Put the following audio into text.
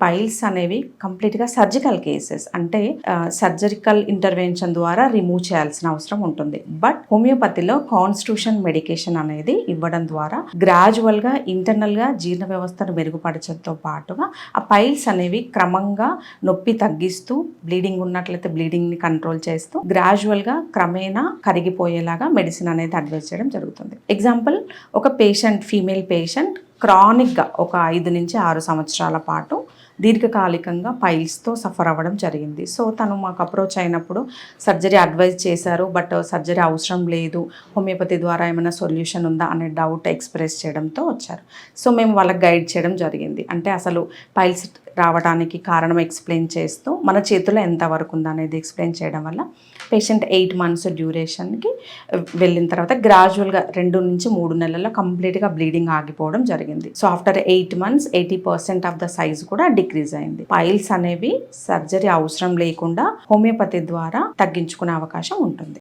Piles అనేవి కంప్లీట్గా surgical cases, అంటే సర్జరికల్ ఇంటర్వెన్షన్ ద్వారా రిమూవ్ చేయాల్సిన అవసరం ఉంటుంది. బట్ హోమియోపతిలో కాన్స్టిట్యూషన్ మెడికేషన్ అనేది ఇవ్వడం ద్వారా గ్రాడ్యువల్గా ఇంటర్నల్గా జీర్ణ వ్యవస్థను మెరుగుపరచడంతో పాటుగా ఆ పైల్స్ అనేవి క్రమంగా నొప్పి తగ్గిస్తూ, బ్లీడింగ్ ఉన్నట్లయితే బ్లీడింగ్ని కంట్రోల్ చేస్తూ గ్రాడ్యువల్గా క్రమేణా కరిగిపోయేలాగా మెడిసిన్ అనేది అడ్వైస్ చేయడం జరుగుతుంది. ఎగ్జాంపుల్, ఒక పేషెంట్, ఫీమేల్ పేషెంట్ క్రానిక్గా ఒక 5 నుంచి 6 సంవత్సరాల పాటు దీర్ఘకాలికంగా పైల్స్తో సఫర్ అవ్వడం జరిగింది. సో తను మాకు అప్రోచ్ అయినప్పుడు సర్జరీ అడ్వైజ్ చేశారు, బట్ సర్జరీ అవసరం లేదు, హోమియోపతి ద్వారా ఏమైనా సొల్యూషన్ ఉందా అనే డౌట్ ఎక్స్ప్రెస్ చేయడంతో వచ్చారు. సో మేము వాళ్ళకి గైడ్ చేయడం జరిగింది. అంటే అసలు పైల్స్ రావడానికి కారణం ఎక్స్ప్లెయిన్ చేస్తూ మన చేతిలో ఎంతవరకు ఉందా అనేది ఎక్స్ప్లెయిన్ చేయడం వల్ల పేషెంట్ 8 మంత్స్ డ్యూరేషన్కి వెళ్ళిన తర్వాత గ్రాడ్యువల్గా 2 నుంచి 3 నెలల్లో కంప్లీట్గా బ్లీడింగ్ ఆగిపోవడం జరిగింది. So after 8 months 80% of the size కూడా డిక్రీజ్ అయింది. పైల్స్ అనేవి సర్జరీ అవసరం లేకుండా హోమియోపతి ద్వారా తగ్గించుకునే అవకాశం ఉంటుంది.